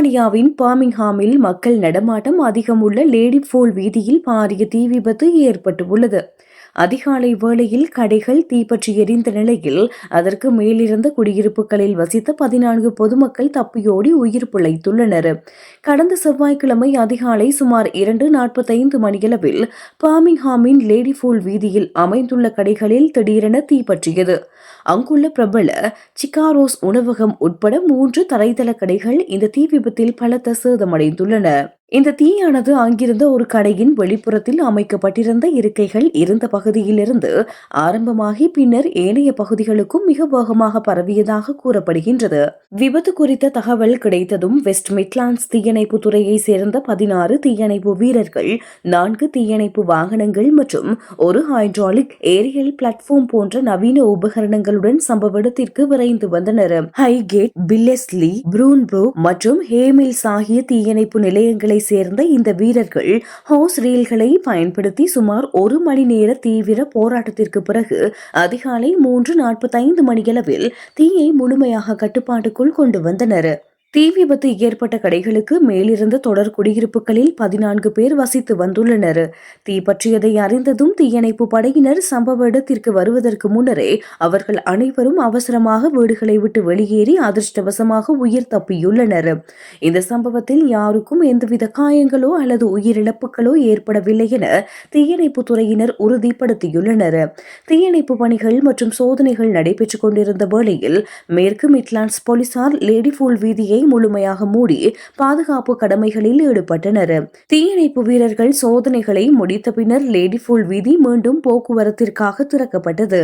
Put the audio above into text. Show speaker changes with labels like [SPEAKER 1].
[SPEAKER 1] பிரித்தானியாவின் பர்மிங்ஹாமில் மக்கள் நடமாட்டம் அதிகம் உள்ள லேடி ஃபோல் வீதியில் பாரிய தீ விபத்து ஏற்பட்டுள்ளது. அதிகாலை வேளையில் கடைகள் தீப்பற்றி எரிந்த நிலையில் அதற்கு மேலிருந்த குடியிருப்புகளில் வசித்த 14 பொதுமக்கள் தப்பியோடி உயிர் பிழைத்துள்ளனர். கடந்த செவ்வாய்க்கிழமை அதிகாலை சுமார் 2:45 மணியளவில் பர்மிங்ஹாமின் லேடி ஃபோல் வீதியில் அமைந்துள்ள கடைகளில் திடீரென தீப்பற்றியது. அங்குள்ள பிரபல சிகாரோஸ் உணவகம் உட்பட 3 தரைத்தள கடைகள் இந்த தீ விபத்தில் பலத்த சேதமடைந்துள்ளன. இந்த தீயானது அங்கிருந்த ஒரு கடையின் வெளிப்புறத்தில் அமைக்கப்பட்டிருந்த இருக்கைகள் இருந்த பகுதியிலிருந்து ஆரம்பமாகி பின்னர் ஏனைய பகுதிகளுக்கும் மிக வேகமாக பரவியதாக கூறப்படுகின்றது. விபத்து குறித்த தகவல் கிடைத்ததும் வெஸ்ட் மிட்லாண்ட்ஸ் தீயணைப்பு துறையை சேர்ந்த 16 தீயணைப்பு வீரர்கள், 4 தீயணைப்பு வாகனங்கள் மற்றும் ஒரு ஹைட்ராலிக் ஏரியல் பிளாட்ஃபார்ம் போன்ற நவீன உபகரணங்களுடன் சம்பவ இடத்திற்கு விரைந்து வந்தனர். ஹைகேட், பில்லெஸ்லி, ப்ரூன்பரோ மற்றும் ஹேமில்ஸ் ஆகிய தீயணைப்பு நிலையங்களை சேர்ந்த இந்த வீரர்கள் ஹவுஸ் ரீல்களை பயன்படுத்தி சுமார் 1 மணி நேர தீவிர போராட்டத்திற்கு பிறகு அதிகாலை 3:45 மணியளவில் தீயை முழுமையாக கட்டுப்பாட்டுக்குள் கொண்டு வந்தனர். தீ விபத்து ஏற்பட்ட கடைகளுக்கு மேலிருந்த தொடர் குடியிருப்புகளில் 14 பேர் வசித்து வந்துள்ளனர். தீ பற்றியதை அறிந்ததும் தீயணைப்பு படையினர் சம்பவ இடத்திற்கு வருவதற்கு முன்னரே அவர்கள் அனைவரும் அவசரமாக வீடுகளை விட்டு வெளியேறி அதிர்ஷ்டவசமாக உயிர் தப்பியுள்ளனர். இந்த சம்பவத்தில் யாருக்கும் எந்தவித காயங்களோ அல்லது உயிரிழப்புகளோ ஏற்படவில்லை என தீயணைப்பு துறையினர் உறுதிப்படுத்தியுள்ளனர். தீயணைப்பு பணிகள் மற்றும் சோதனைகள் நடைபெற்றுக் கொண்டிருந்த வேளையில் மேற்கு மிட்லாண்ட்ஸ் போலீசார் லேடி ஃபோல் வீதியை முழுமையாக மூடி பாதுகாப்பு கடமைகளில் ஈடுபட்டனர். தீயணைப்பு வீரர்கள் சோதனைகளை முடித்த பின்னர் லேடி ஃபோல் வீதி மீண்டும் போக்குவரத்திற்காக திறக்கப்பட்டது.